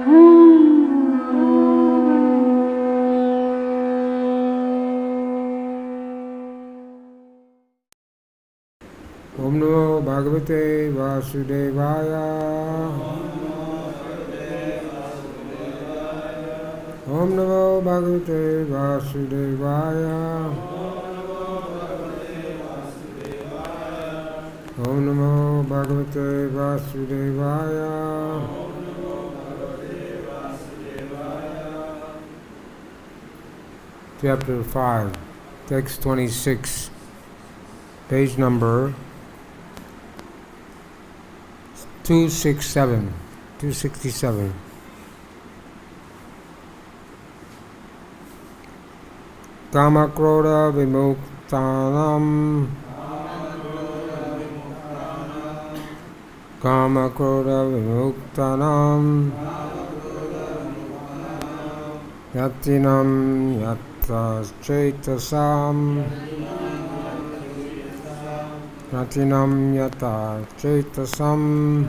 Om Namo Bhagavate Vasudevaya. Om Namo Bhagavate Vasudevaya. Om Namo Bhagavate Vasudevaya. Chapter 5, text 26, page number 267. Kama Krodha Vimuktanam. Kama Krodha Vimuktanam. Yatinam Yatta Chaitasam. Yatinam Yatta Chaitasam.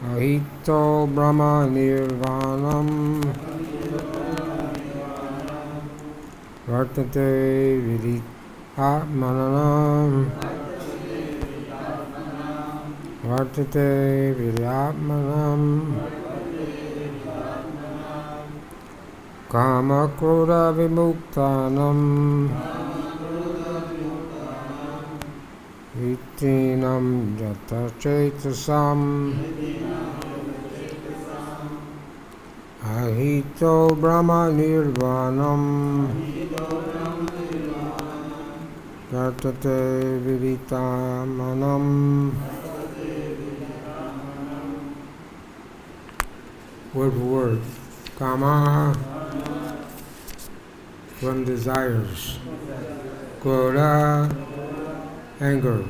Ahito Brahma Nirvanam. Vartate Viditmanam. Vartate Viditmanam. Kama Krodha Vimuktanam. Itinam Yata Chaitasam. Ahito Brahma Nirvanam. Vartate Viditamanam. Word for word. Kama, from desires. Krodha, anger.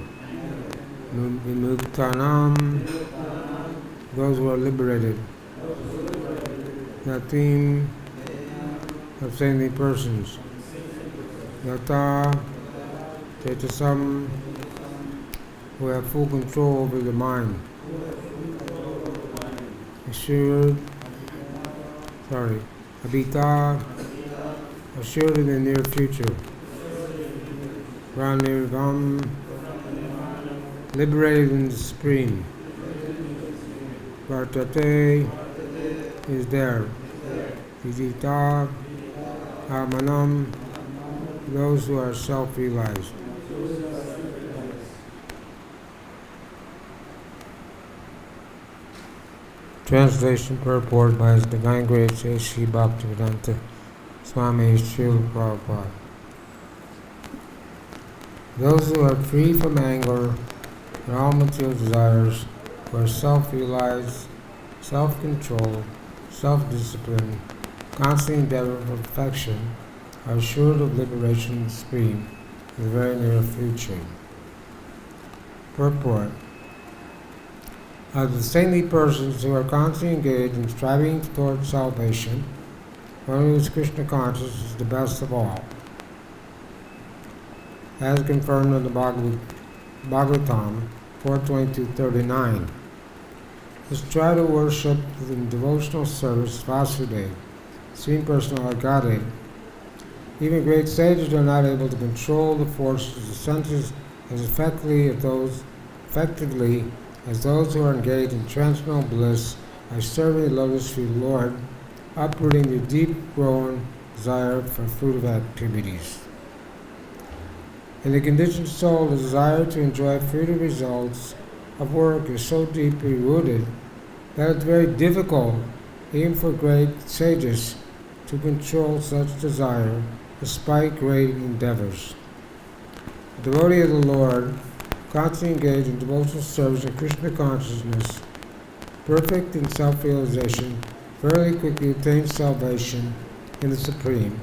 Vimuktanam, those who are liberated. Yatim, of saintly persons. Yata, Chaitasam, who have full control over the mind. Abhita, assured in the near future. Pranirvam, liberated in the Supreme. Vartate, is there. Vidita, Amanam, those who are self-realized. Translation purport by His Divine Grace Sri Bhakti-Vedanta Swami Srila Prabhupada. Those who are free from anger and all material desires, who are self-realized, self-controlled, self-discipline, constant endeavor for perfection, are assured of liberation and supreme in the very near future. Purport. Of the saintly persons who are constantly engaged in striving towards salvation, one who is Krishna conscious is the best of all. As confirmed in the Bhagavatam 4:22-39. Let's try to worship in devotional service Vasudeva, Supreme Personality of Godhead. Even great sages are not able to control the forces of the senses as effectively as those who are engaged in transcendental bliss by serving the lotus-feet Lord, uprooting the deep-grown desire for fruitive activities. In the conditioned soul, the desire to enjoy fruitive results of work is so deeply rooted that it's very difficult, even for great sages, to control such desire despite great endeavors. The devotee of the Lord, constantly engaged in devotional service and Krishna consciousness, perfect in self-realization, fairly quickly attains salvation in the Supreme.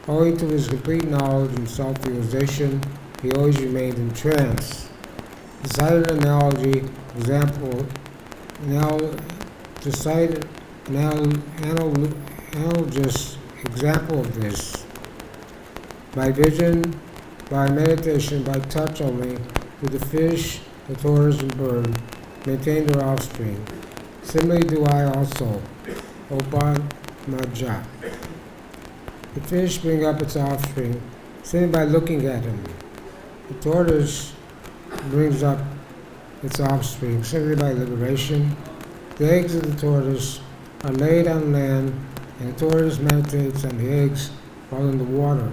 Owing to his complete knowledge and self-realization, he always remained in trance. The cited analogous example of this, by vision, by meditation, by touch only, do the fish, the tortoise, and bird maintain their offspring. Similarly do I also. Maja. The fish bring up its offspring simply by looking at him. The tortoise brings up its offspring simply by liberation. The eggs of the tortoise are laid on land, and the tortoise meditates on the eggs while in the water.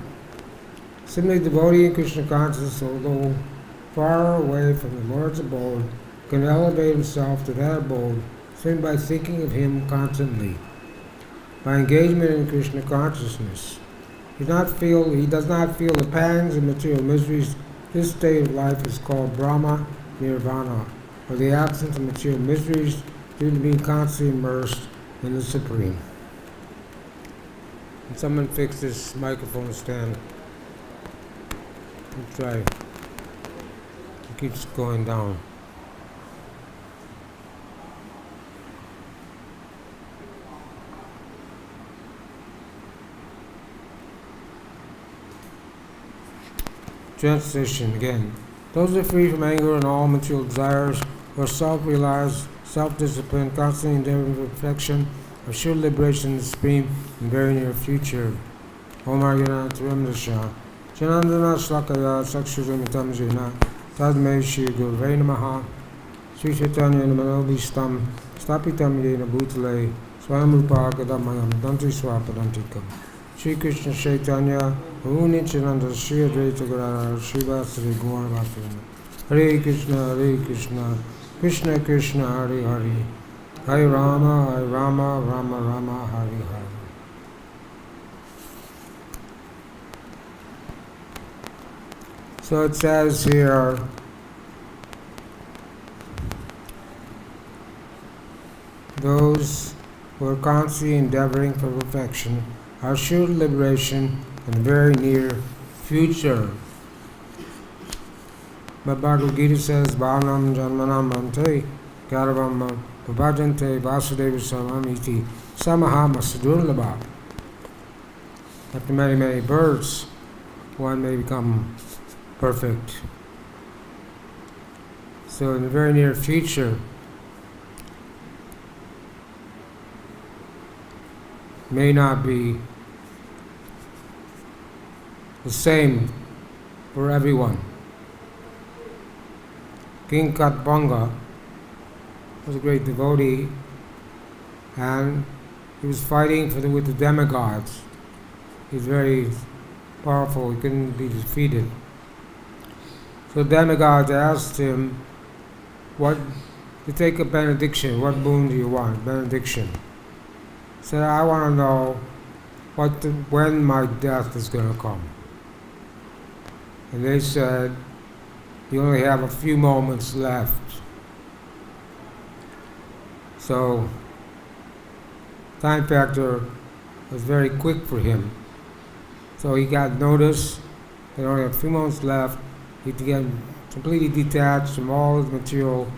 Similarly, devotee in Krishna consciousness, although far away from the Lord's abode, can elevate himself to that abode simply by thinking of him constantly. By engagement in Krishna consciousness, he does not feel the pangs of material miseries. This state of life is called Brahma Nirvana, or the absence of material miseries due to being constantly immersed in the Supreme. Can someone fix this microphone stand? Let's try. It keeps going down. Translation again. Those who are free from anger and all material desires, who are self-realized, self-disciplined, constantly endeavoring for perfection, are sure liberation in the Supreme in the very near future. Om Arjuna Tarimdasha. Janandana Slakaya Sakshuramitam Jena. Tadme Shri Gurve Namaha. Sri Chaitanya Namanobhistam. Stapitam Yena Bhutale. Swayamrupa Gadamayam Danti Swapadantikam. Sri Krishna Chaitanya, Prabhu Nityananda, Sri Advaita Gadadhara, Sri Vasari Gaura Bhaktivinoda. Hare Krishna, Krishna Krishna, Hare Hare. Hare Rama, Rama Rama, Hare Hare. So it says here, those who are constantly endeavoring for perfection are sure liberation in the very near future. But Bhagavad-Gita says, Bhavanam Janmanam Bhante, Garavam Vabhajante Vasudeva Salamiti Samaha Masadurlabha. After many, many births, one may become perfect. So in the very near future, may not be the same for everyone. King Katbanga was a great devotee, and he was fighting with the demigods. He was very powerful, he couldn't be defeated. So demigods asked him to take a benediction. What boon do you want? Benediction. He said, I want to know when my death is going to come. And they said, you only have a few moments left. So, time factor was very quick for him. So he got notice that only a few moments left. He get completely detached from all his material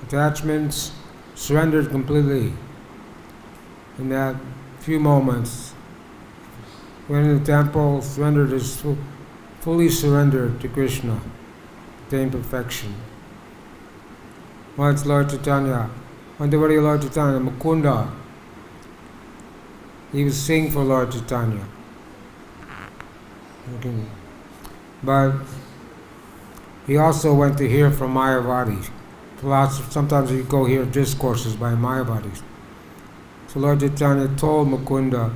attachments, surrendered completely. In that few moments, went in the temple, fully surrendered to Krishna, attained perfection. Once Lord Chaitanya, one devotee of Lord Chaitanya, Mukunda, he was singing for Lord Chaitanya. But he also went to hear from Mayavadis. Sometimes you go hear discourses by Mayavadis. So Lord Chaitanya told Mukunda,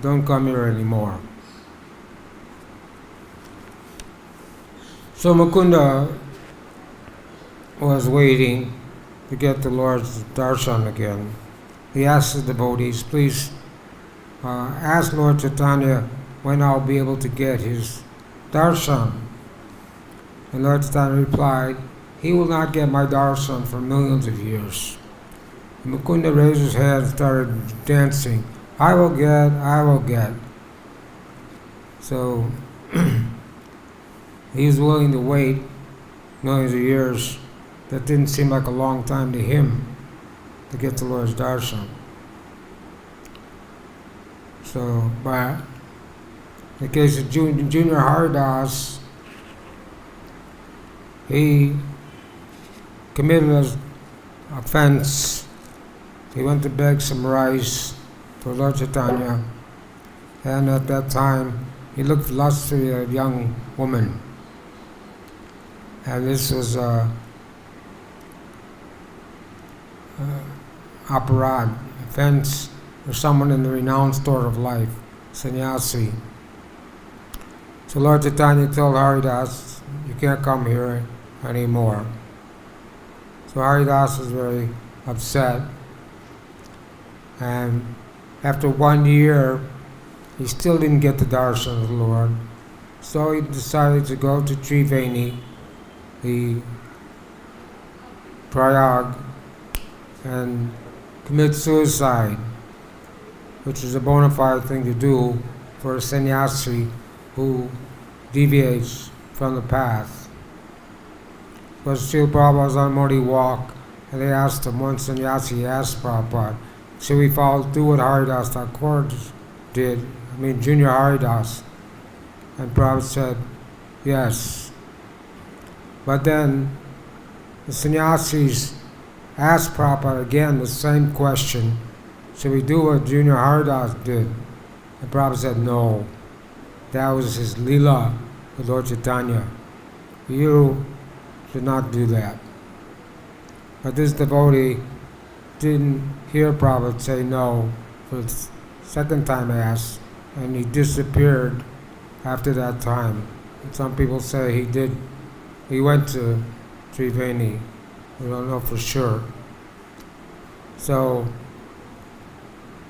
don't come here anymore. So Mukunda was waiting to get the Lord's darshan again. He asked the devotees, please ask Lord Chaitanya when I'll be able to get his darshan. And Lord Chaitanya replied, he will not get my darshan for millions of years. And Mukunda raised his head and started dancing. I will get. So he was willing to wait millions of years. That didn't seem like a long time to him to get the Lord's darshan. So, but in the case of Junior Haridas, he committed fence. He went to beg some rice for Lord Chaitanya, and at that time he looked lustfully at a young woman. And this was aparad, offense for someone in the renounced order of life, sannyasi. So Lord Chaitanya told Haridas, you can't come here anymore. So Haridas was very upset, and after 1 year he still didn't get the darshan of the Lord. So he decided to go to Triveni, the Prayag, and commit suicide, which is a bona fide thing to do for a sannyasi who deviates from the path. Because Srila Prabhupada was on Modi walk, and they asked him, one sannyasi asked Prabhupada, should we do what Haridas Thakur did? Junior Haridas. And Prabhupada said, yes. But then the sannyasis asked Prabhupada again the same question, should we do what Junior Haridas did? And Prabhupada said, no. That was his lila with Lord Chaitanya. You should not do that. But this devotee didn't hear Prabhupada say no for the second time asked, and he disappeared after that time. And some people say he went to Triveni. We don't know for sure. So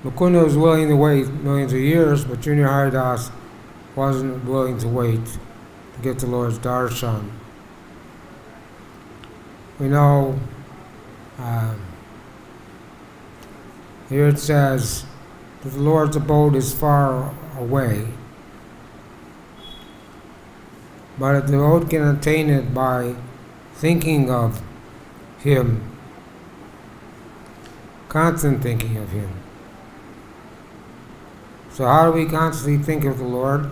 Mukunda was willing to wait millions of years, but Junior Haridas wasn't willing to wait to get the Lord's darshan. We know here it says that the Lord's abode is far away, but a devotee can attain it by thinking of Him, constant thinking of Him. So how do we constantly think of the Lord?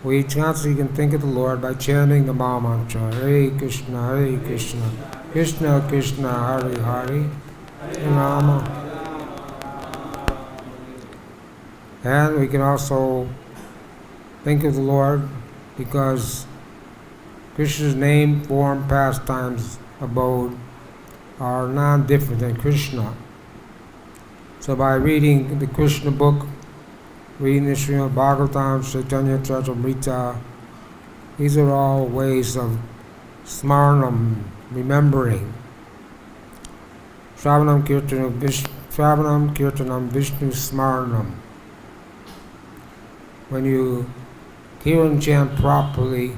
We constantly can think of the Lord by chanting the Maha Mantra, Hare Krishna, Krishna Krishna, Hare Hare, Hare Rama. And we can also think of the Lord because Krishna's name, form, pastimes, abode are non-different than Krishna. So by reading the Krishna book, reading the Srimad Bhagavatam, Chaitanya Charitamrita, these are all ways of smarnam, remembering. Shravanam Kirtanam Vishnu Smarnam. When you hear and chant properly,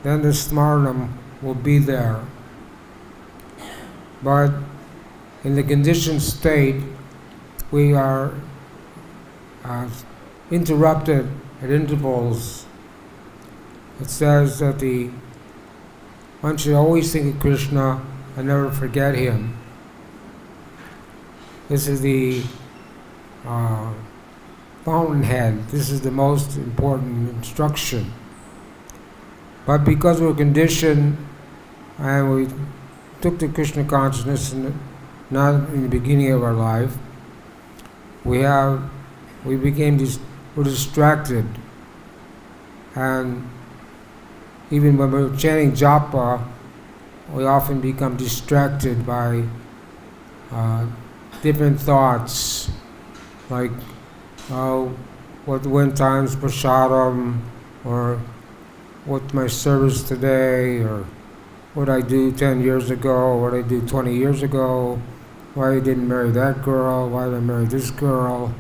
then the smarnam will be there. But in the conditioned state, we are interrupted at intervals. It says that one should always think of Krishna and never forget Him. This is the fountainhead. This is the most important instruction. But because we're conditioned and we took the Krishna consciousness not in the beginning of our life, we're distracted. And even when we're chanting japa, we often become distracted by different thoughts, like when time's prasadam, or what's my service today, or what I do 10 years ago, what I do 20 years ago, why I didn't marry that girl, why did I marry this girl,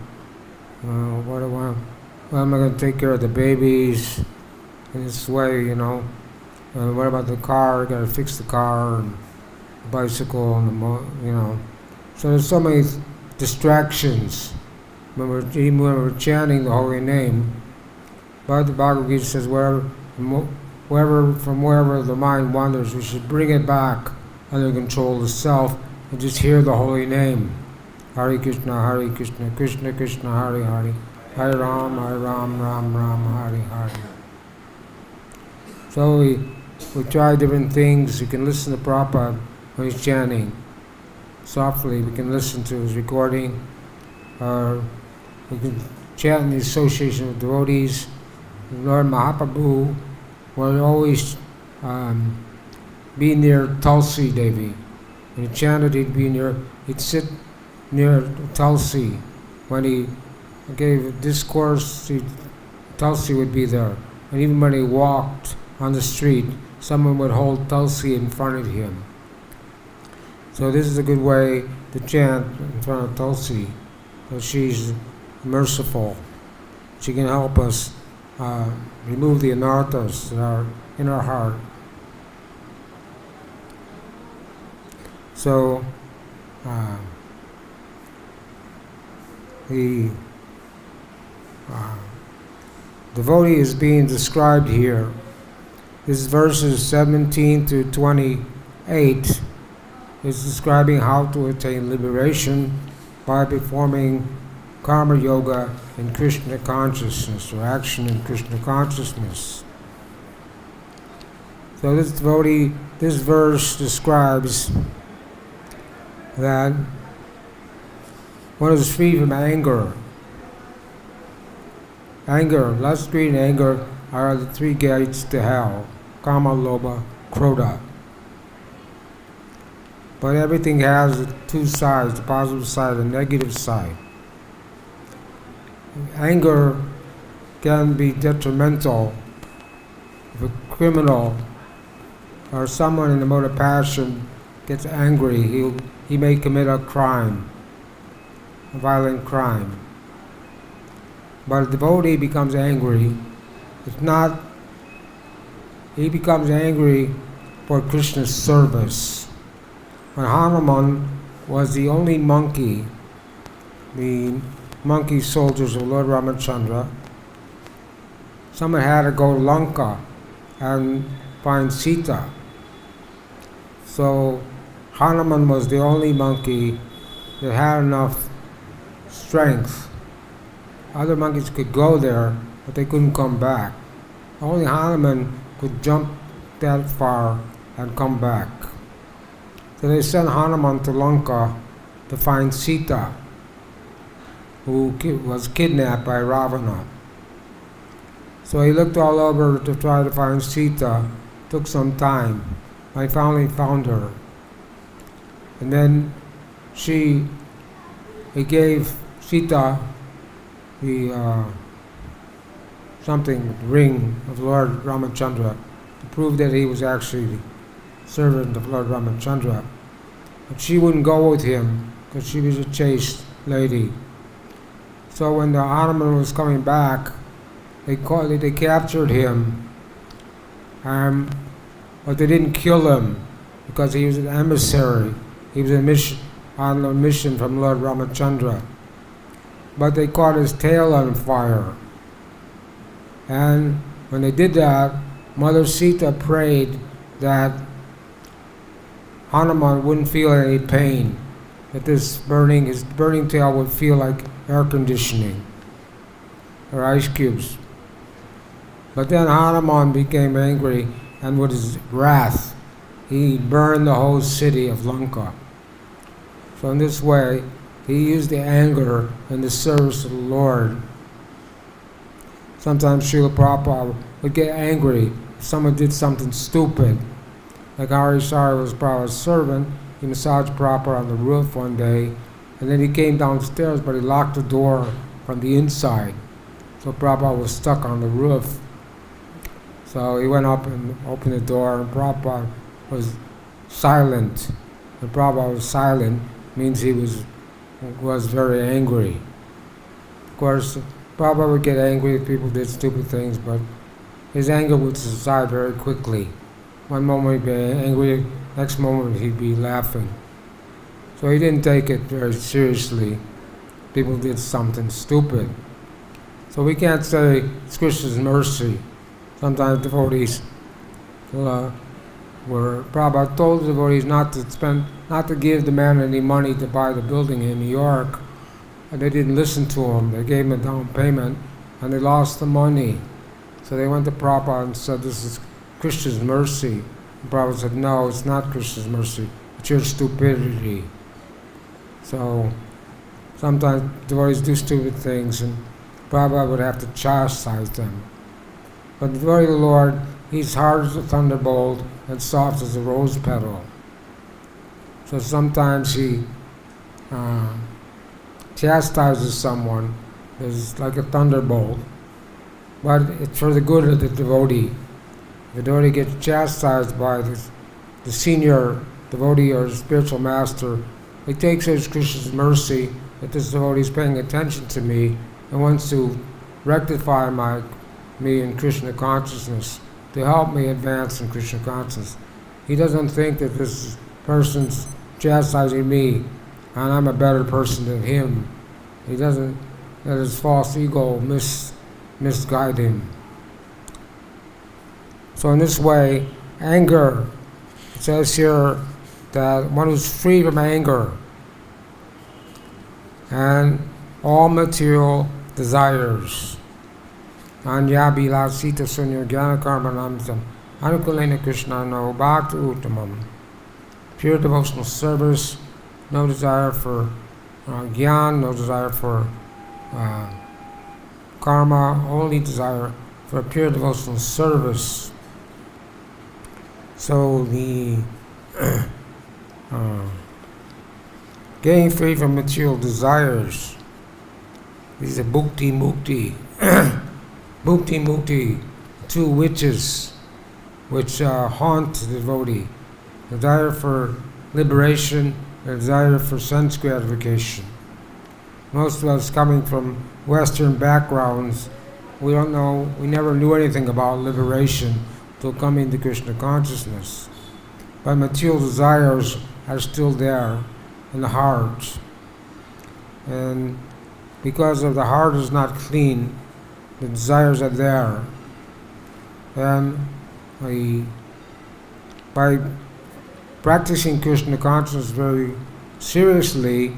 how am I going to take care of the babies in this way, what about the car, I got to fix the car, and the bicycle, and So there's so many distractions when we're chanting the holy name. But the Bhagavad-Gita says, from wherever the mind wanders, we should bring it back under control of the self and just hear the holy name. Hare Krishna, Krishna Krishna, Hare Hare, Hare Ram, Ram Ram, Hare Hare. So we try different things. You can listen to Prabhupada when he's chanting. softly. We can listen to his recording, or we can chant in the association of devotees. Lord Mahaprabhu would always be near Tulsi Devi. When he chanted, he'd sit near Tulsi. When he gave a discourse, Tulsi would be there. And even when he walked on the street, someone would hold Tulsi in front of him. So this is a good way to chant in front of Tulsi. So she's merciful. She can help us remove the anarthas that are in our heart. So the devotee is being described here. This verses 17 to 28 is describing how to attain liberation by performing karma yoga in Krishna consciousness, or action in Krishna consciousness. So this verse describes that one is free from anger. Anger, lust, greed, and anger are the three gates to hell: kama, lobha, krodha. But everything has two sides, the positive side and the negative side. Anger can be detrimental. If a criminal or someone in the mode of passion gets angry, he may commit a crime, a violent crime. But a devotee becomes angry. He becomes angry for Krishna's service. When Hanuman was the only monkey, the monkey soldiers of Lord Ramachandra, someone had to go to Lanka and find Sita. So Hanuman was the only monkey that had enough strength. Other monkeys could go there, but they couldn't come back. Only Hanuman could jump that far and come back. So they sent Hanuman to Lanka to find Sita, who was kidnapped by Ravana. So he looked all over to try to find Sita. Took some time. I finally found her. And then he gave Sita the ring of Lord Ramachandra to prove that he was actually the servant of Lord Ramachandra. But she wouldn't go with him because she was a chaste lady. So when the Hanuman was coming back, they captured him, but they didn't kill him because he was an emissary. He was on a mission from Lord Ramachandra. But they caught his tail on fire. And when they did that, Mother Sita prayed that Hanuman wouldn't feel any pain, that his burning tail would feel like air conditioning or ice cubes. But then Hanuman became angry, and with his wrath, he burned the whole city of Lanka. So in this way, he used the anger in the service of the Lord. Sometimes Srila Prabhupada would get angry if someone did something stupid. Like Harisari was Prabhupada's servant. He massaged Prabhupada on the roof one day, and then he came downstairs, but he locked the door from the inside. So Prabhupada was stuck on the roof. So he went up and opened the door, and Prabhupada was silent. When Prabhupada was silent, means he was very angry. Of course, Prabhupada would get angry if people did stupid things, but his anger would subside very quickly. One moment he'd be angry, next moment he'd be laughing. So he didn't take it very seriously. People did something stupid. So we can't say it's Krishna's mercy. Sometimes devotees Prabhupada told the devotees not to give the man any money to buy the building in New York, and they didn't listen to him. They gave him a down payment, and they lost the money. So they went to Prabhupada and said, "This is Krishna's mercy." And Prabhupada said, "No, it's not Krishna's mercy. It's your stupidity. So sometimes devotees do stupid things, and Prabhupada would have to chastise them. But the devotee of the Lord, he's hard as a thunderbolt and soft as a rose petal. So sometimes he chastises someone, is like a thunderbolt, but it's for the good of the devotee. If the devotee gets chastised by the senior devotee or spiritual master, he takes it as Krishna's mercy that this devotee is paying attention to me and wants to rectify me in Krishna consciousness, to help me advance in Krishna consciousness. He doesn't think that this person's chastising me and I'm a better person than him. He doesn't let his false ego misguide him. So in this way, anger, it says here that one who's free from anger and all material desires, anyabhilasita sunya jnana karma namsam anukulena krishna no bhakti uttamam, pure devotional service, no desire for gyan, no desire for karma, only desire for pure devotional service. So the getting free from material desires, these are bhukti mukti. Bhukti mukti, two witches which haunt the devotee. Desire for liberation and desire for sense gratification. Most of us coming from Western backgrounds, we don't know, we never knew anything about liberation till coming to Krishna consciousness. But material desires are still there in the heart. And because of the heart is not clean, the desires are there. And by practicing Krishna consciousness very seriously,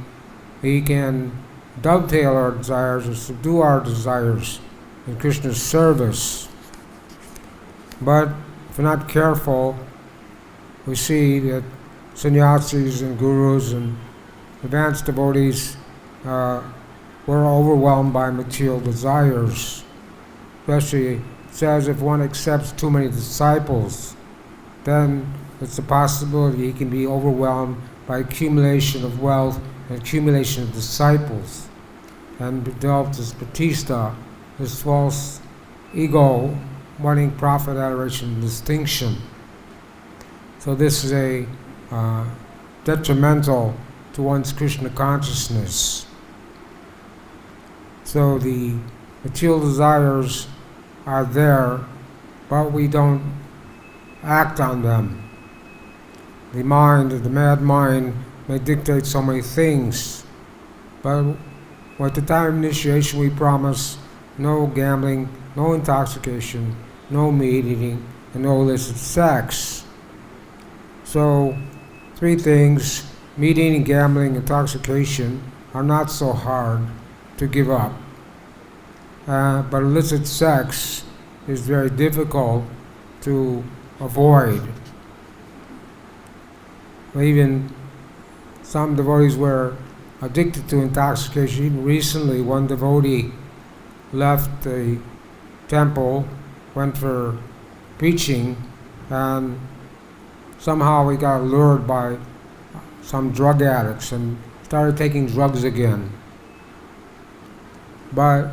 we can dovetail our desires or subdue our desires in Krishna's service. But if we're not careful, we see that sannyasis and gurus and advanced devotees were overwhelmed by material desires. Especially, it says if one accepts too many disciples, then it's a possibility he can be overwhelmed by accumulation of wealth and accumulation of disciples, and develop this pratishta, this false ego, wanting profit, adoration, and distinction. So this is a detrimental to one's Krishna consciousness. So the material desires are there, but we don't act on them. The mind, the mad mind, may dictate so many things, but at the time of initiation we promise no gambling, no intoxication, no meat eating, and no illicit sex. So, three things, meat eating, gambling, intoxication, are not so hard to give up. But illicit sex is very difficult to avoid. Even some devotees were addicted to intoxication. Even recently, one devotee left the temple, went for preaching, and somehow he got lured by some drug addicts and started taking drugs again. But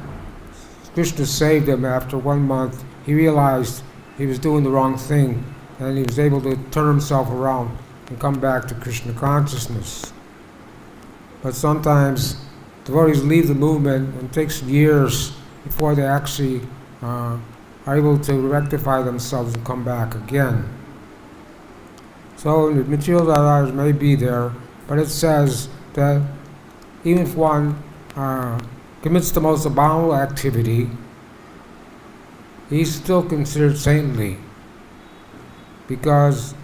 Krishna saved him. After 1 month. He realized he was doing the wrong thing, and he was able to turn himself around and come back to Krishna consciousness. But sometimes devotees leave the movement, and it takes years before they actually are able to rectify themselves and come back again. So the material desires may be there, but it says that even if one commits the most abominable activity, he's still considered saintly, because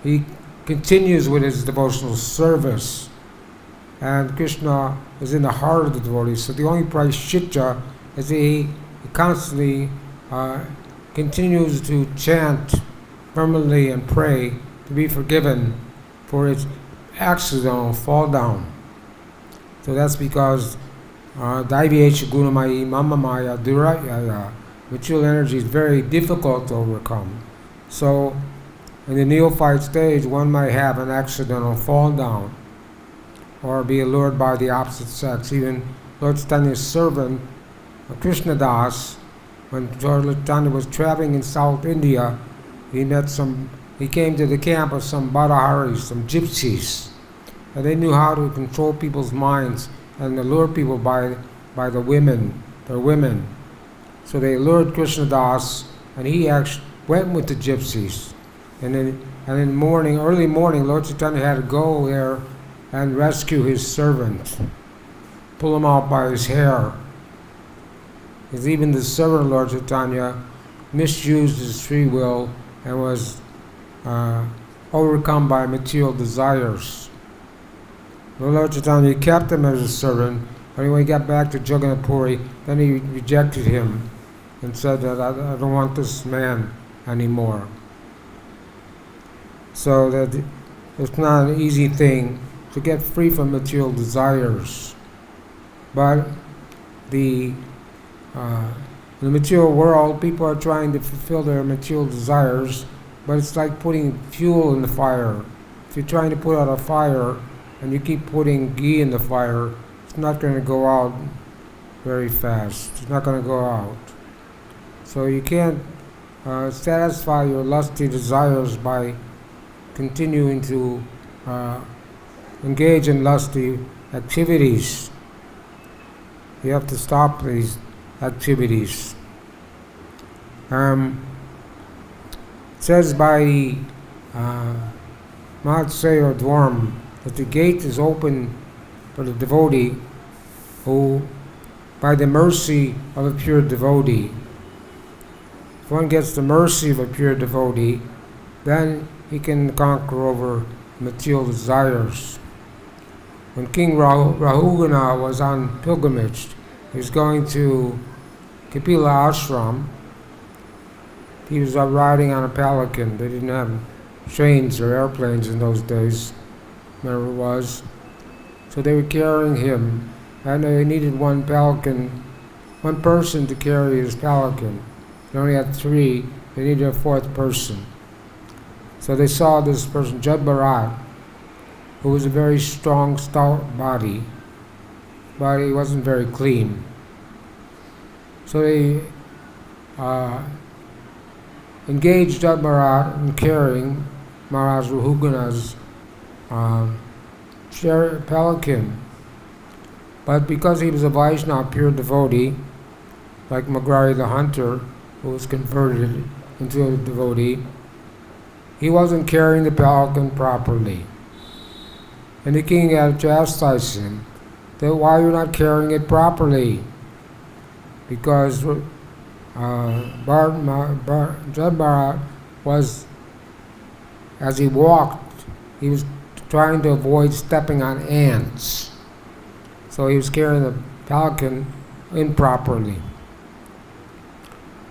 he continues with his devotional service, and Krishna is in the heart of the devotees. So the only prashitya is that he constantly continues to chant firmly and pray to be forgiven for his accidental fall down. So that's because Daivyecha Gunamayi Mamamaya Durayaya, material energy is very difficult to overcome. So in the neophyte stage, one might have an accidental fall down or be allured by the opposite sex. Even Lord Chaitanya's servant, Krishna Das, when Lord Chaitanya was traveling in South India, he came to the camp of some Badaharis, some gypsies, and they knew how to control people's minds and allure people by the women, their women. So they lured Krishna Das, and he actually went with the gypsies. And in the morning, early morning, Lord Chaitanya had to go there and rescue his servant, pull him out by his hair. Because even the servant of Lord Chaitanya misused his free will and was overcome by material desires. The Lord Chaitanya kept him as a servant, and when he got back to Jagannath Puri, then he rejected him and said that I don't want this man anymore. So that it's not an easy thing to get free from material desires. But in the material world, people are trying to fulfill their material desires, but it's like putting fuel in the fire. If you're trying to put out a fire and you keep putting ghee in the fire, it's not going to go out very fast. It's not going to go out. So you can't satisfy your lusty desires by continuing to engage in lusty activities. You have to stop these activities. It says by Mahatseya Dwarm that the gate is open for the devotee who, by the mercy of a pure devotee, if one gets the mercy of a pure devotee, then he can conquer over material desires. When King Rahugana was on pilgrimage, he was going to Kapila Ashram. He was riding on a palanquin. They didn't have trains or airplanes in those days, whatever it was. So they were carrying him, and they needed one person to carry his palanquin. They only had 3. They needed a 4th person. So they saw this person, Jad Bharat, who was a very strong, stout body, but he wasn't very clean. So they engaged Jad Bharat in carrying Maharaj Rahugana's palanquin. But because he was a Vaishnava, pure devotee, like Magrari the hunter, who was converted into a devotee, he wasn't carrying the palanquin properly. And the king had chastised him that why you're not carrying it properly. Because Jad Bharat was, as he walked, he was trying to avoid stepping on ants. So he was carrying the palanquin improperly.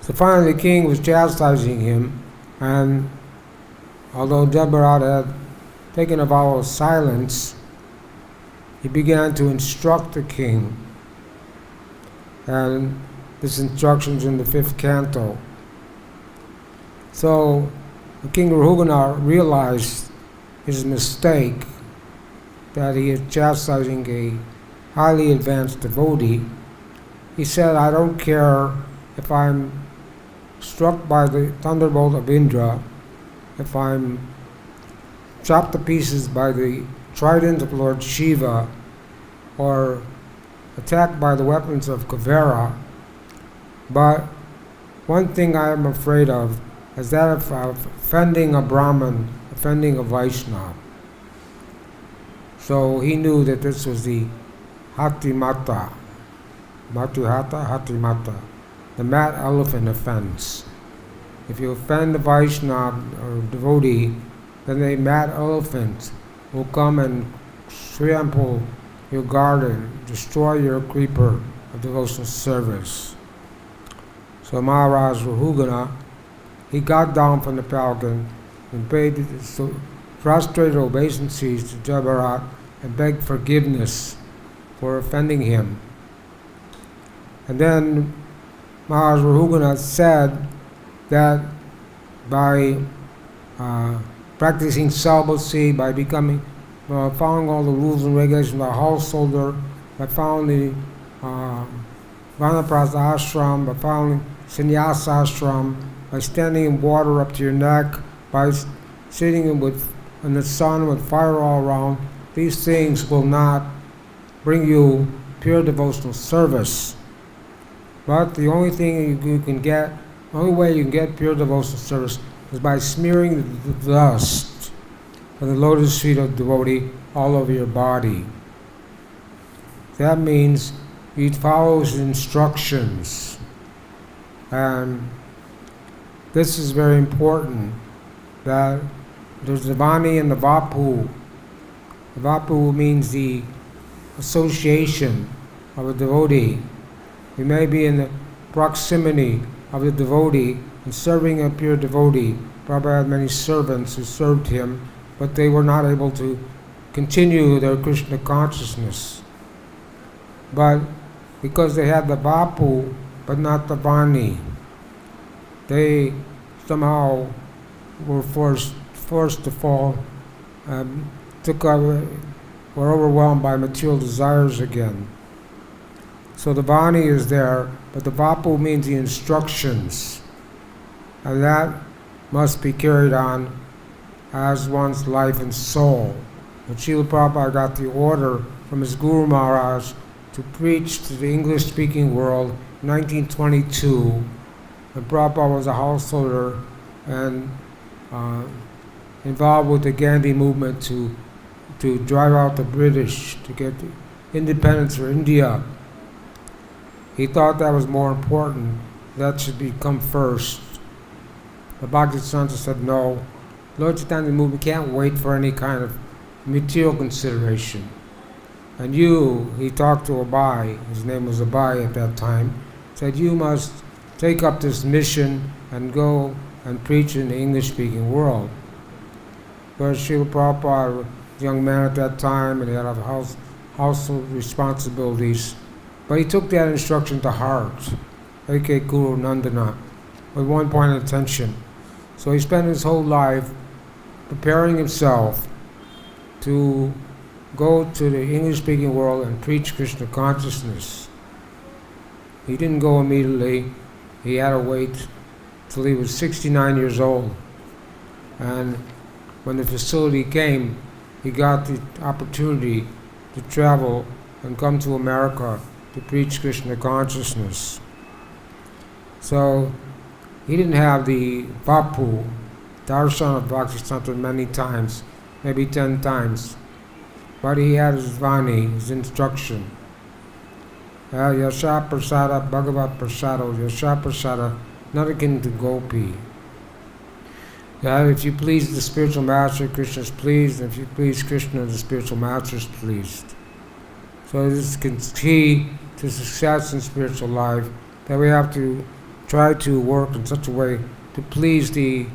So finally the king was chastising him, and although Jad Bharat had taken a vow of silence, he began to instruct the king. And this instruction's in the 5th canto. So the King Rahugana realized his mistake, that he is chastising a highly advanced devotee. He said, I don't care if I'm struck by the thunderbolt of Indra, if I'm chopped to pieces by the trident of Lord Shiva, or attacked by the weapons of Kavera, but one thing I am afraid of is that of offending a Brahmin, offending a Vaishnava. So he knew that this was the Hatimata, Hatimata, the mad elephant offense. If you offend the Vaishnava or devotee, then the mad elephant will come and trample your garden, destroy your creeper of devotional service. So Maharaj Rahugana, he got down from the palanquin and paid prostrated obeisances to Jabarat and begged forgiveness for offending him. And then Maharaj Rahuganath said that by practicing celibacy, by becoming, following all the rules and regulations of a householder, by following the Vanaprastha ashram, by following sannyasa ashram, by standing in water up to your neck, by sitting in the sun with fire all around, these things will not bring you pure devotional service. But the only thing you can get, the only way you can get pure devotional service is by smearing the dust of the lotus feet of the devotee all over your body. That means you follow his instructions. And this is very important, that there's the Vani and the Vapu. The Vapu means the association of a devotee. We may be in the proximity of the devotee and serving a pure devotee. Prabhupada had many servants who served him, but they were not able to continue their Krishna consciousness. But because they had the Vapu, but not the Vani, they somehow were forced to fall, were overwhelmed by material desires again. So the Vani is there, but the Vapu means the instructions, and that must be carried on as one's life and soul. And Srila Prabhupada got the order from his Guru Maharaj to preach to the English-speaking world in 1922, and Prabhupada was a householder and involved with the Gandhi movement to drive out the British, to get independence for India. He thought that was more important, that should become first. The Bhagavad-Gita said, no, Lord Chaitanya movement can't wait for any kind of material consideration. And he talked to Abai, his name was Abai at that time, said, you must take up this mission and go and preach in the English-speaking world. But Srila Prabhupada was a young man at that time, and he had household responsibilities. But he took that instruction to heart, A.K. Guru Nandana, with one point of attention. So he spent his whole life preparing himself to go to the English-speaking world and preach Krishna consciousness. He didn't go immediately. He had to wait till he was 69 years old. And when the facility came, he got the opportunity to travel and come to America to preach Krishna consciousness. So he didn't have the Vapu, darshan of Bhaktisiddhanta many times, maybe 10 times, but he had his Vani, his instruction. Yasha prasada bhagavat prasado, yasha prasada narakin to gopi. If you please the spiritual master, Krishna is pleased, and if you please Krishna, the spiritual master is pleased. So this is key to success in spiritual life, that we have to try to work in such a way to please the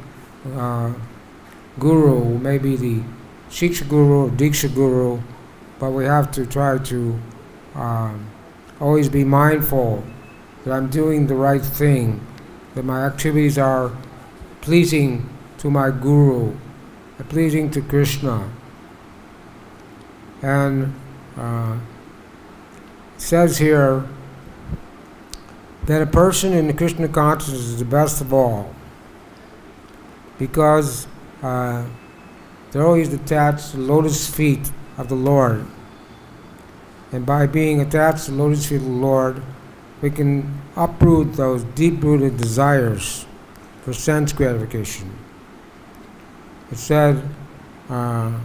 guru, maybe the Shiksha guru or Diksha guru, but we have to try to always be mindful that I'm doing the right thing, that my activities are pleasing to my guru, pleasing to Krishna. And it says here that a person in the Krishna consciousness is the best of all, because they're always attached to the lotus feet of the Lord. And by being attached to the lotus feet of the Lord, we can uproot those deep-rooted desires for sense gratification. It said, like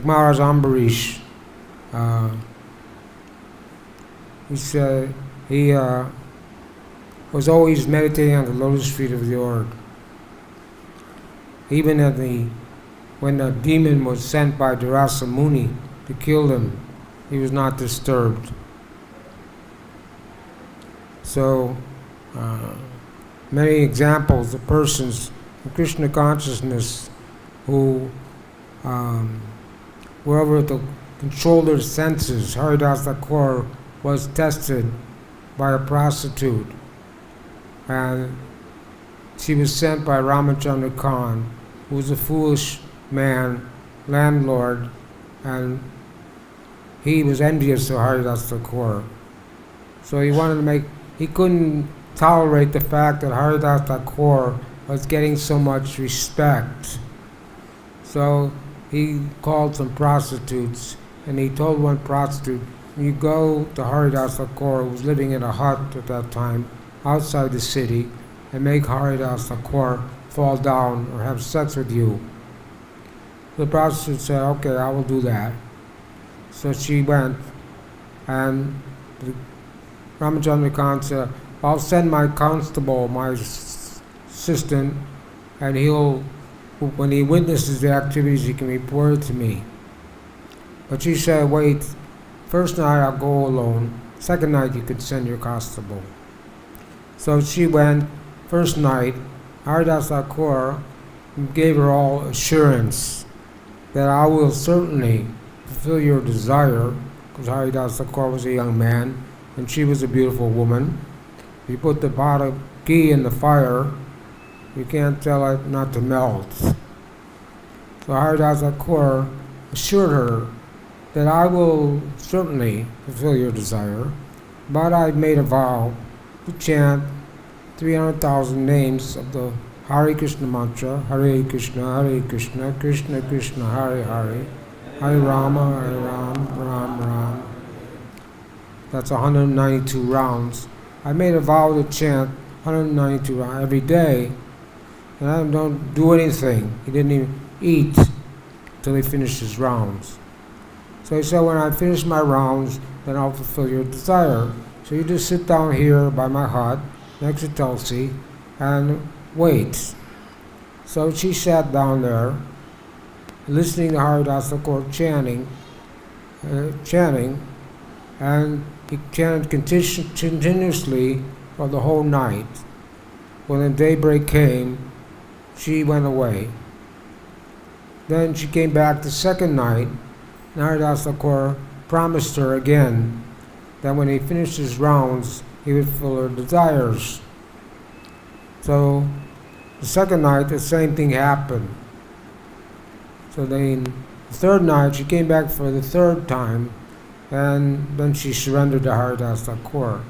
Maharaj Ambarish, he said he was always meditating on the lotus feet of the Lord. Even when the demon was sent by Durasa Muni to kill him, he was not disturbed. So, many examples of persons in Krishna consciousness who were able to control their senses. Haridas Thakur was tested by a prostitute, and she was sent by Ramachandra Khan, who was a foolish man, landlord, and he was envious of Haridas Thakur. So he couldn't tolerate the fact that Haridas Thakur was getting so much respect. So he called some prostitutes, and he told one prostitute, you go to Haridas Thakur, who was living in a hut at that time, outside the city, and make Haridas Thakur fall down or have sex with you. The prostitute said, okay, I will do that. So she went, and Ramachandra Khan said, I'll send my constable, my assistant, and when he witnesses the activities, he can report it to me. But she said, wait, first night I'll go alone, second night you could send your constable. So she went, first night, Haridas Thakur gave her all assurance that I will certainly fulfill your desire, because Haridas Thakur was a young man, and she was a beautiful woman. You put the pot of ghee in the fire, you can't tell it not to melt. So Haridas Thakur assured her that I will certainly fulfill your desire, but I've made a vow to chant 300,000 names of the Hare Krishna mantra, Hare Krishna, Krishna Krishna, Hare Hare, Hare Rama, Ram Ram. That's 192 rounds. I made a vow to chant 192 rounds every day, and I don't do anything. He didn't even eat until he finished his rounds. So he said, when I finish my rounds, then I'll fulfill your desire. So you just sit down here by my hut, next to Tulsi, and wait. So she sat down there, listening to Haridas Thakur chanting, and he chanted continuously for the whole night. When the daybreak came, she went away. Then she came back the second night, and Haridas Thakur promised her again that when he finished his rounds, he would fulfill her desires. So the second night, the same thing happened. So then the third night, she came back for the third time, and then she surrendered to Haridas Thakur.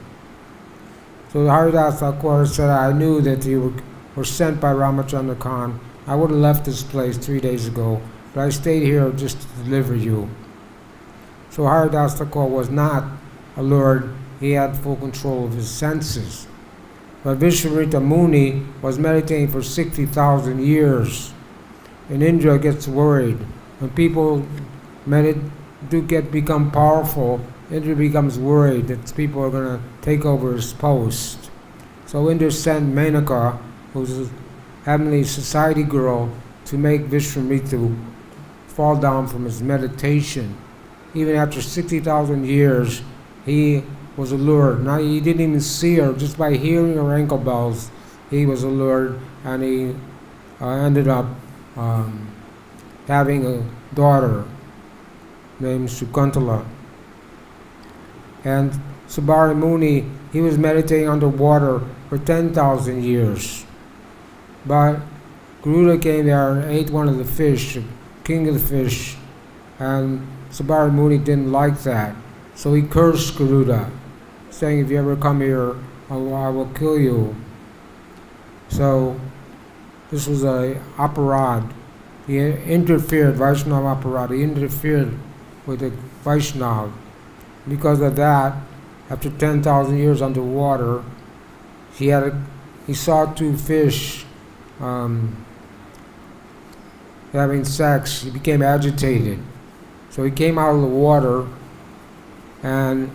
So Haridas Thakur said, I knew that you were sent by Ramachandra Khan. I would have left this place 3 days ago, but I stayed here just to deliver you. So Haridas Thakur was not allured. He had full control of his senses. But Vishwamitra Muni was meditating for 60,000 years. And Indra gets worried. When people become powerful, Indra becomes worried that people are going to take over his post. So Indra sent Menaka, who's a heavenly society girl, to make Vishwamitra fall down from his meditation. Even after 60,000 years, he was allured. Now he didn't even see her, just by hearing her ankle bells, he was allured, and he ended up having a daughter named Sukuntala. And Subari Muni, he was meditating underwater for 10,000 years. But Garuda came there and ate one of the fish, the king of the fish, and Subari Muni didn't like that. So he cursed Garuda, saying, if you ever come here, I will kill you. So this was a aparad. He interfered, Vaishnava aparad. He interfered with the Vaishnava. Because of that, after 10,000 years underwater, he saw two fish having sex. He became agitated. So he came out of the water and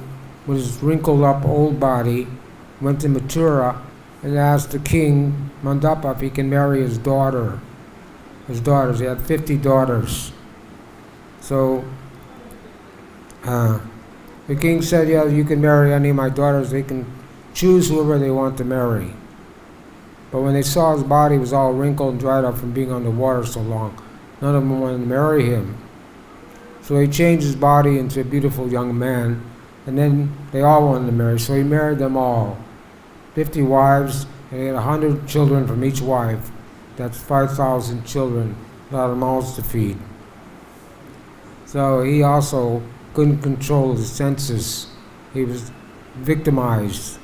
with his wrinkled up old body, went to Mathura and asked the king, Mandapa, if he can marry his daughter. His daughters, he had 50 daughters. So the king said, yeah, you can marry any of my daughters. They can choose whoever they want to marry. But when they saw his body was all wrinkled and dried up from being underwater so long, none of them wanted to marry him. So he changed his body into a beautiful young man, and then they all wanted to marry, so he married them all. 50 wives, and he had 100 children from each wife. That's 5,000 children, a lot of mouths to feed. So he also couldn't control his senses. He was victimized.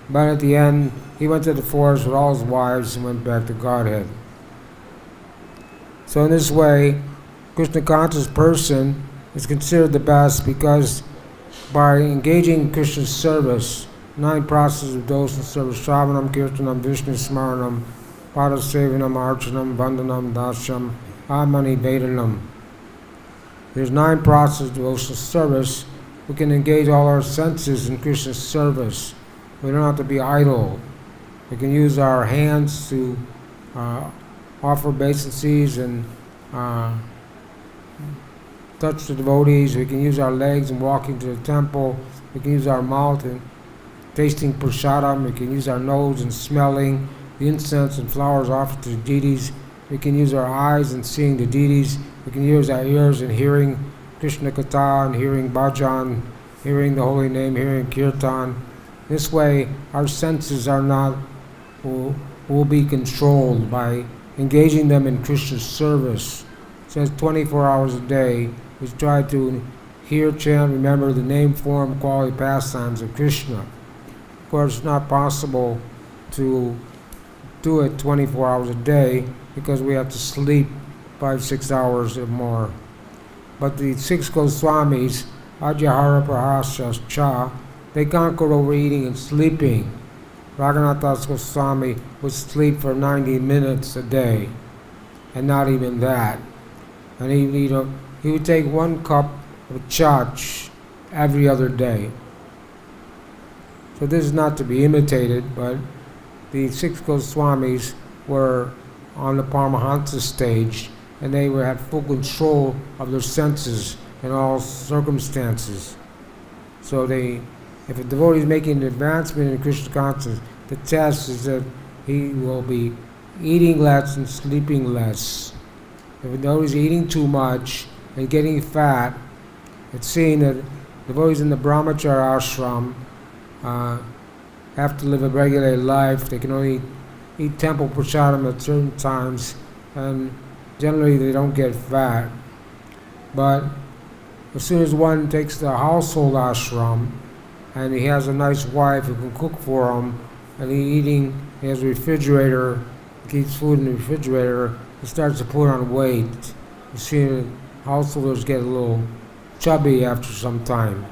But at the end, he went to the forest with all his wives and went back to Godhead. So in this way, Krishna conscious person is considered the best because by engaging in Krishna's service, 9 processes of devotional service, Shravanam, Kirtanam, Vishnu Smaranam, Padasevanam, Archanam, Vandanam, Dasham, Amani, Vedanam. There's 9 processes of devotional service. We can engage all our senses in Krishna's service. We don't have to be idle. We can use our hands to offer obeisances and touch the devotees. We can use our legs in walking to the temple. We can use our mouth in tasting prasadam. We can use our nose in smelling the incense and flowers offered to the deities. We can use our eyes in seeing the deities. We can use our ears in hearing Krishna Katha and hearing bhajan, hearing the holy name, hearing kirtan. This way, our senses are not, will be controlled by engaging them in Krishna's service. It says 24 hours a day, we try to hear, chant, remember the name, form, quality, pastimes of Krishna. Of course, it's not possible to do it 24 hours a day because we have to sleep 5-6 hours or more. But the 6 Goswamis, Ajahara Prahasya Cha, they conquered overeating and sleeping. Raghunath Das Goswami would sleep for 90 minutes a day, and not even that. And he would take 1 cup of chach every other day. So this is not to be imitated, but the 6 Goswamis were on the Paramahansa stage, and they had full control of their senses in all circumstances. So if a devotee is making an advancement in Krishna consciousness, the test is that he will be eating less and sleeping less. If a devotee is eating too much and getting fat, it's seen that devotees in the brahmacharya ashram have to live a regulated life. They can only eat temple prasadam at certain times, and generally they don't get fat. But as soon as one takes the household ashram, and he has a nice wife who can cook for him, and he has a refrigerator, keeps food in the refrigerator, he starts to put on weight. You see householders get a little chubby after some time.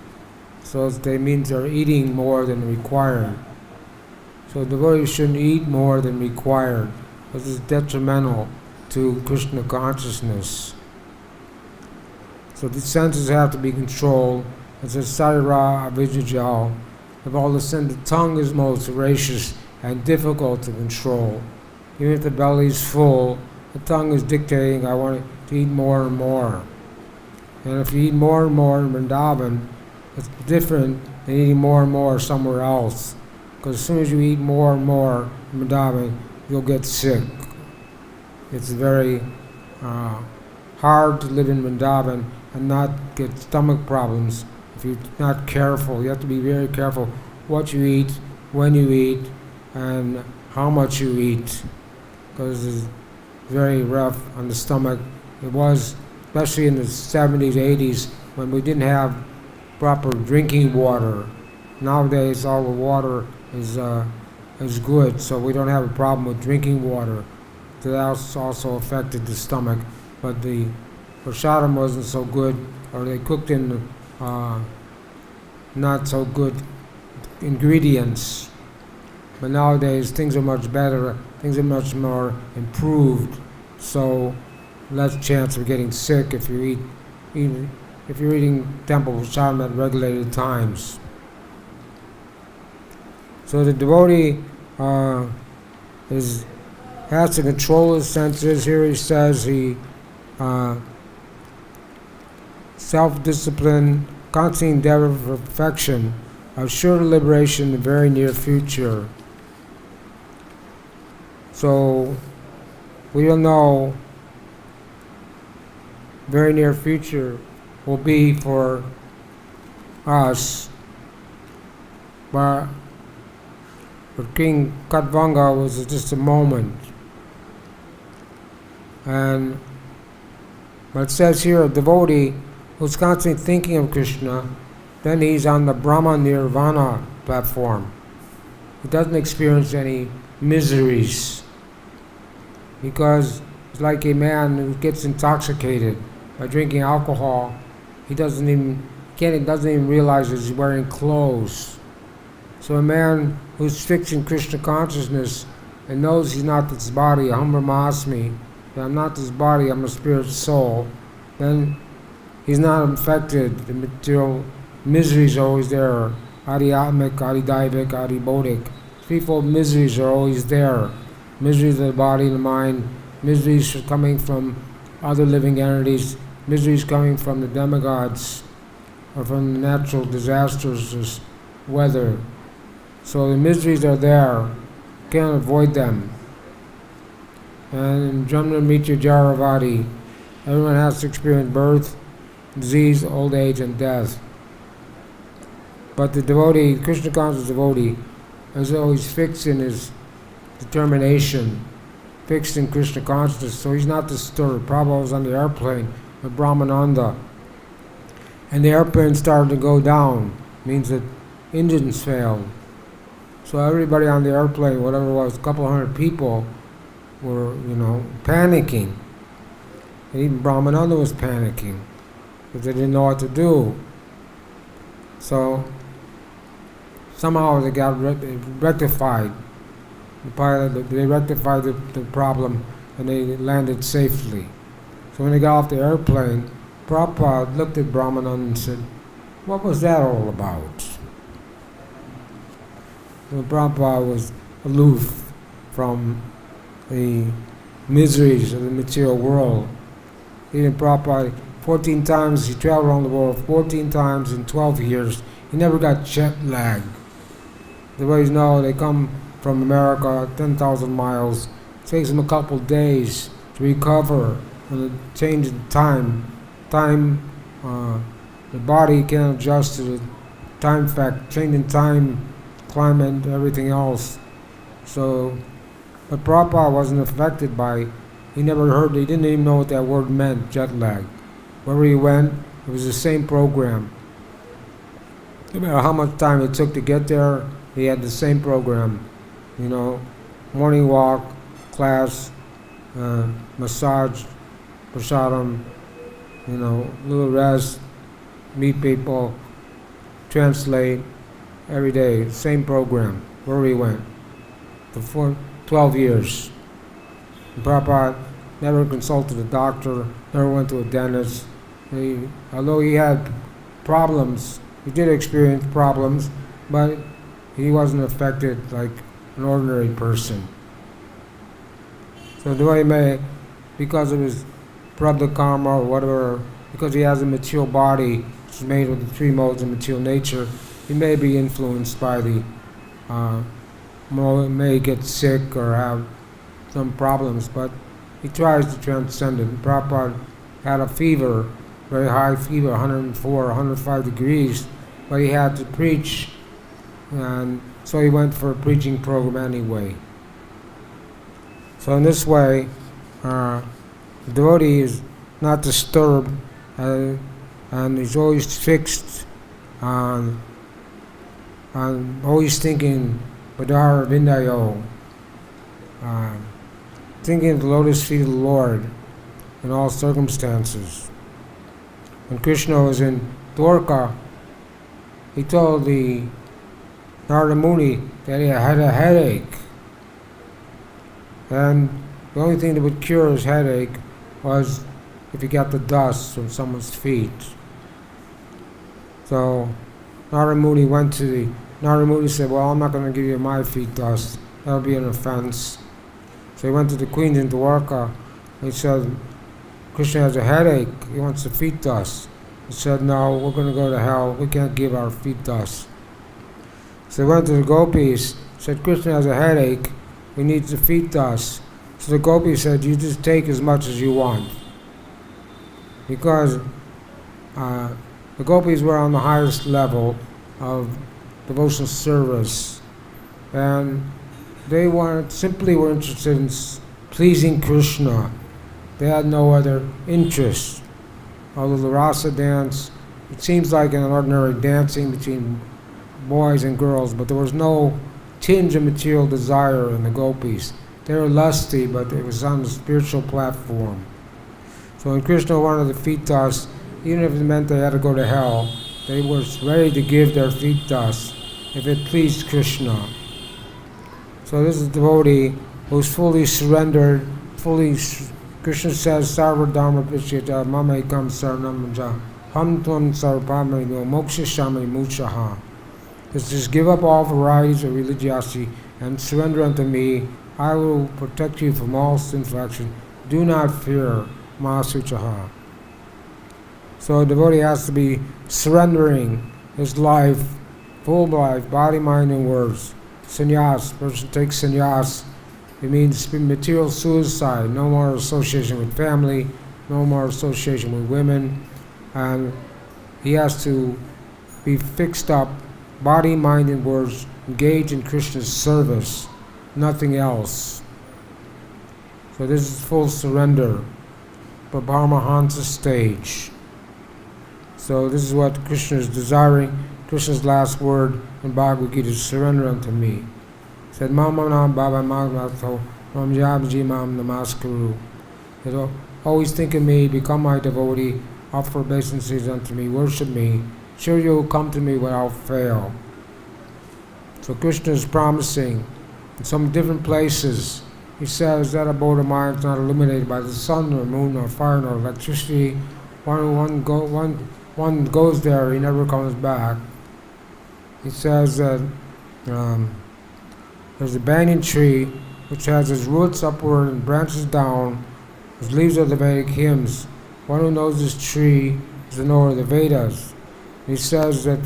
So that means they're eating more than required. So devotees shouldn't eat more than required. This is detrimental to Krishna consciousness. So the senses have to be controlled. It says sarira avijajal. Of all the senses, the tongue is most voracious and difficult to control. Even if the belly is full, the tongue is dictating, I want to eat more and more. And if you eat more and more in Vrindavan, it's different than eating more and more somewhere else. Because as soon as you eat more and more in Vrindavan, you'll get sick. It's very hard to live in Vrindavan and not get stomach problems if you're not careful. You have to be very careful what you eat, when you eat, and how much you eat, because it's very rough on the stomach. It was, especially in the 70s, 80s, when we didn't have proper drinking water. Nowadays, all the water is good, so we don't have a problem with drinking water. So that also affected the stomach, but the prasadam wasn't so good, or they cooked in not so good ingredients. But nowadays things are much better, things are much more improved, so less chance of getting sick if you if you're eating temple prasadam at regulated times. So the devotee has to control his senses. Here he says self-discipline, constant endeavor for perfection, assure liberation in the very near future. So we don't know very near future will be for us. But for King Katvanga was just a moment. And but it says here, a devotee who's constantly thinking of Krishna, then he's on the Brahma Nirvana platform. He doesn't experience any miseries, because it's like a man who gets intoxicated by drinking alcohol. He doesn't even realize he's wearing clothes. So a man who's fixed in Krishna consciousness and knows he's not this body, aham brahmasmi, that I'm not this body, I'm a spirit soul, then he's not affected. The material miseries are always there. Adi-atmic, adi-daivik, adi-bodhic. Threefold miseries are always there. Miseries of the body and the mind, miseries coming from other living entities, miseries coming from the demigods, or from the natural disasters, as weather. So the miseries are there, can't avoid them. And in Janma Mrityu Jaravadi, everyone has to experience birth, disease, old age, and death. But the devotee, Krishna conscious devotee, is always fixed in his determination, fixed in Krishna consciousness, so he's not disturbed. Prabhupada was on the airplane with Brahmananda, and the airplane started to go down, means that engines failed. So everybody on the airplane, whatever it was, a couple hundred people, were, panicking. And even Brahmananda was panicking, because they didn't know what to do. So somehow they got rectified. They rectified the problem, and they landed safely. So when they got off the airplane, Prabhupada looked at Brahmananda and said, "What was that all about?" And Prabhupada was aloof from the miseries of the material world. Even Prabhupada, 14 times, he traveled around the world 14 times in 12 years. He never got jet lag. The ways know, they come from America, 10,000 miles. It takes them a couple days to recover from the change in time. The body can't adjust to the time fact, change in time, climate, everything else. So, but Prabhupada wasn't affected by, he didn't even know what that word meant, jet lag. Wherever he went, it was the same program. No matter how much time it took to get there, he had the same program. Morning walk, class, massage, prasadam, little rest, meet people, translate, every day, same program, wherever he went, for 12 years. And Prabhupada never consulted a doctor, never went to a dentist. Although he had problems, he did experience problems, but he wasn't affected like an ordinary person. So the way he may, because of his prarabdha karma or whatever, because he has a material body, which is made of the three modes of material nature, he may be influenced by may get sick or have some problems, but he tries to transcend it. Prabhupada had a fever, very high fever, 104, 105 degrees, but he had to preach, and so he went for a preaching program anyway. So in this way, the devotee is not disturbed, and he's always fixed on always thinking Padara Vindayo, thinking of the lotus feet of the Lord in all circumstances. When Krishna was in Dwarka, he told the Narada Muni that he had a headache, and the only thing that would cure his headache was if he got the dust from someone's feet. So Narada Muni Narada Muni said, "Well, I'm not going to give you my feet dust. That would be an offense." So he went to the queen in Dwarka. He said, "Krishna has a headache. He wants the feet dust." He said, "No, we're going to go to hell. We can't give our feet dust." So he went to the gopis, said, "Krishna has a headache. He needs the feet dust." So the gopis said, "You just take as much as you want." because the gopis were on the highest level of devotional service, and they simply were interested in pleasing Krishna. They had no other interest. Although the rasa dance, it seems like an ordinary dancing between boys and girls, but there was no tinge of material desire in the gopis. They were lusty, but it was on the spiritual platform. So when Krishna wanted the fitas, even if it meant they had to go to hell, they were ready to give their fitas if it pleased Krishna. So this is a devotee who's fully surrendered, Krishna says, Sarva Dharma Pishyata Mama Ekam Saranam Ja Ham Tvam Sarvapamino Moksha Shami Muchaha. Just give up all varieties of religiosity and surrender unto me. I will protect you from all sinful action. Do not fear, Mahasuchaha. So a devotee has to be surrendering his life, full life, body, mind, and words. Sannyas, person takes sannyas. It means material suicide, no more association with family, no more association with women, and he has to be fixed up, body, mind, and words, engage in Krishna's service, nothing else. So this is full surrender, for Paramahansa stage. So this is what Krishna is desiring. Krishna's last word in Bhagavad-Gita is surrender unto me. He said, Mama Nam Baba Magmatho Ram Jabji Mam Namaskuru. Always think of me, become my devotee, offer obeisances unto me, worship me. Sure you will come to me without fail. So Krishna is promising in some different places. He says that abode of mine is not illuminated by the sun or moon or fire nor electricity. One goes there, he never comes back. He says that there's a banyan tree which has its roots upward and branches down, its leaves are the Vedic hymns. One who knows this tree is the knower of the Vedas. He says that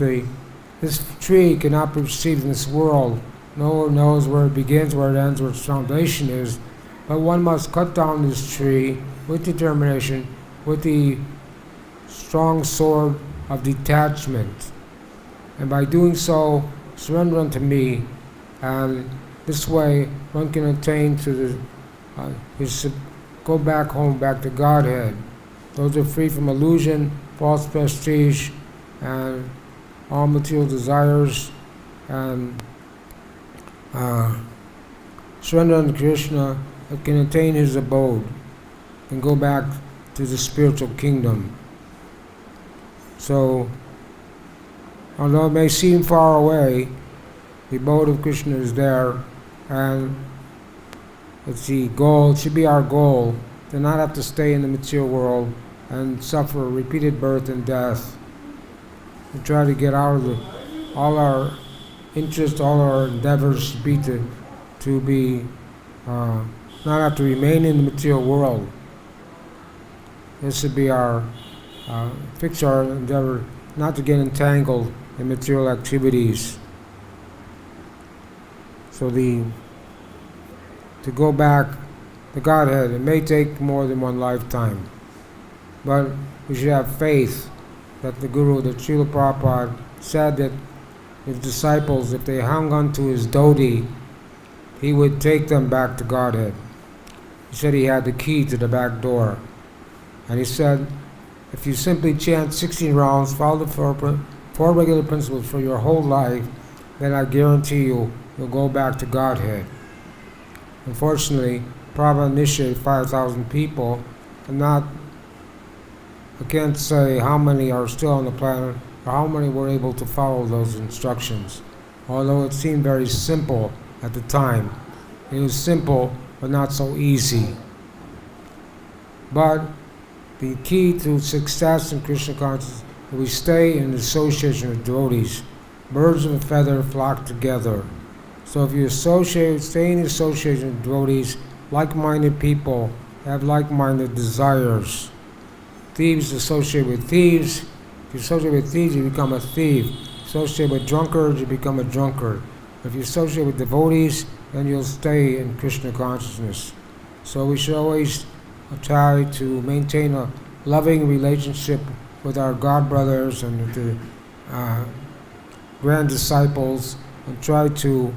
this tree cannot be perceived in this world. No one knows where it begins, where it ends, where its foundation is. But one must cut down this tree with determination, with the strong sword of detachment. And by doing so, surrender unto me, and this way one can attain to go back home, back to Godhead. Those are free from illusion, false prestige, and all material desires, and surrender unto Krishna, that can attain his abode and go back to the spiritual kingdom. So, although it may seem far away, the abode of Krishna is there, and it's the goal, it should be our goal, to not have to stay in the material world and suffer repeated birth and death. We try to get out of all our interest, all our endeavors to be not have to remain in the material world. This should be our fix our endeavor not to get entangled in material activities. So to go back to Godhead, it may take more than one lifetime, but we should have faith that the Guru, that Srila Prabhupada, said that his disciples, if they hung onto his dhoti, he would take them back to Godhead. He said he had the key to the back door. And he said, if you simply chant 16 rounds, follow the four regular principles for your whole life, then I guarantee you'll go back to Godhead. Unfortunately, Prabhupada initiated 5,000 people, and I can't say how many are still on the planet or how many were able to follow those instructions. Although it seemed very simple at the time. It was simple, but not so easy. But the key to success in Krishna consciousness is we stay in association with devotees. Birds of a feather flock together. So if you stay in association with devotees, like-minded people have like-minded desires. Thieves associate with thieves. If you associate with thieves, you become a thief. Associate with drunkards, you become a drunkard. If you associate with devotees, then you'll stay in Krishna consciousness. So we should always try to maintain a loving relationship with our God brothers and with the grand disciples, and try to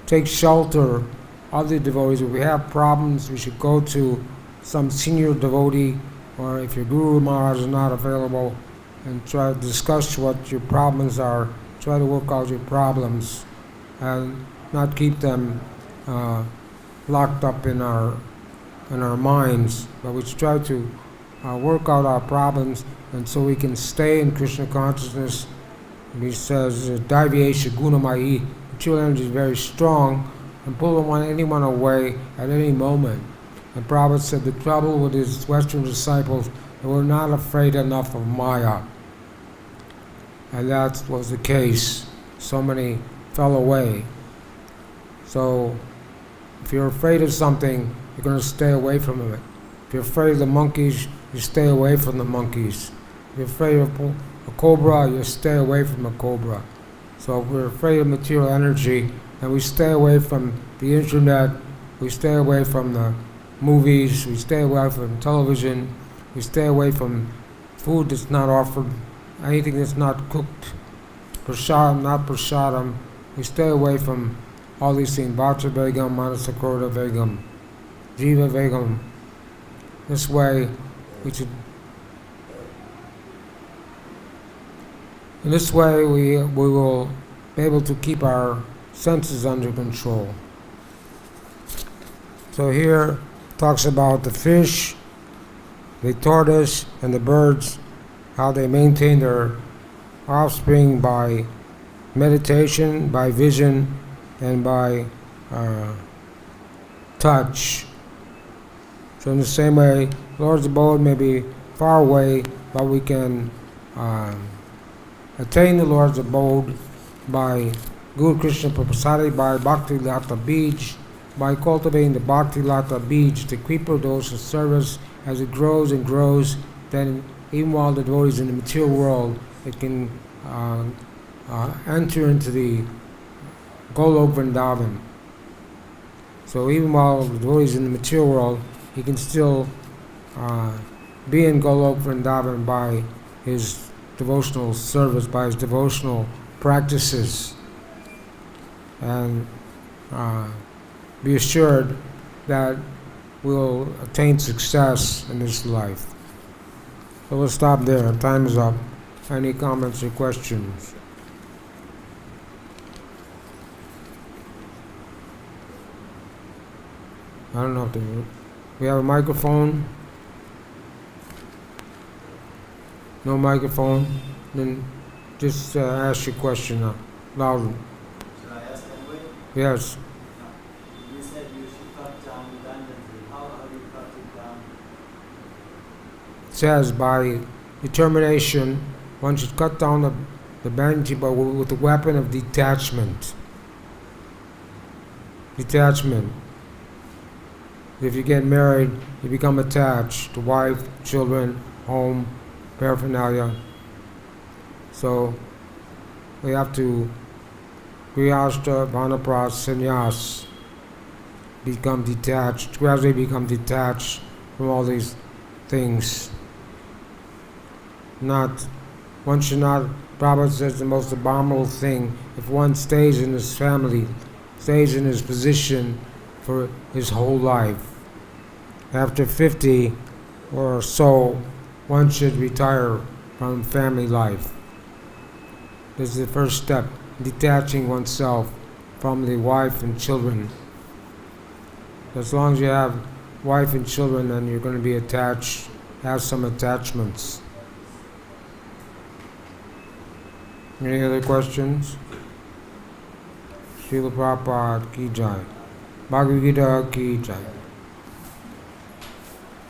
take shelter of the devotees. If we have problems, we should go to some senior devotee, or if your Guru Maharaj is not available, and try to discuss what your problems are. Try to work out your problems and not keep them locked up in our minds, but we should try to work out our problems, and so we can stay in Krishna consciousness. And he says, Daivesha Gunamayi, material energy is very strong and pull anyone away at any moment. And Prabhupada said the trouble with his Western disciples, they were not afraid enough of Maya. And that was the case. So many fell away. So if you're afraid of something, you're going to stay away from it. If you're afraid of the monkeys, you stay away from the monkeys. If you're afraid of a cobra, you stay away from a cobra. So if we're afraid of material energy, then we stay away from the internet, we stay away from the movies, we stay away from television, we stay away from food that's not offered, anything that's not cooked, prasadam, not prasadam. We stay away from all these things, Vata Vegam, Manasakroda Vegam, Jiva Vegam. This way, we should. In this way, we will be able to keep our senses under control. So here talks about the fish, the tortoise, and the birds, how they maintain their offspring by meditation, by vision, and by touch. So in the same way, Lord's abode may be far away, but we can attain the Lord's abode by Guru Krishna Prasadi, by Bhakti Lata Bij, by cultivating the Bhakti Lata Bij, the creeper dose of service. As it grows and grows, then even while the devotee is in the material world, it can enter into the Golok Vrindavan. So even while the devotee is in the material world, he can still be in Golok Vrindavan by his devotional service, by his devotional practices, and be assured that we'll attain success in this life. So we'll stop there. Time is up. Any comments or questions? I don't know if we have a microphone. No microphone? Then just ask your question loud. Should I ask anyway? Yes. You said you should cut down abundantly. How do you cut it down? It says by determination, one should cut down the vanity, but with the weapon of detachment. Detachment. If you get married, you become attached to wife, children, home, paraphernalia. So we have to Grihastha, Vanapras, Sannyas, become detached, gradually become detached from all these things. One should not, Prabhupada says the most abominable thing, if one stays in his family, stays in his position for his whole life. After 50 or so, one should retire from family life. This is the first step, detaching oneself from the wife and children. As long as you have wife and children, then you're going to be attached, have some attachments. Any other questions? Srila Prabhupada ki jai. Bhagavad-Gita ki jai.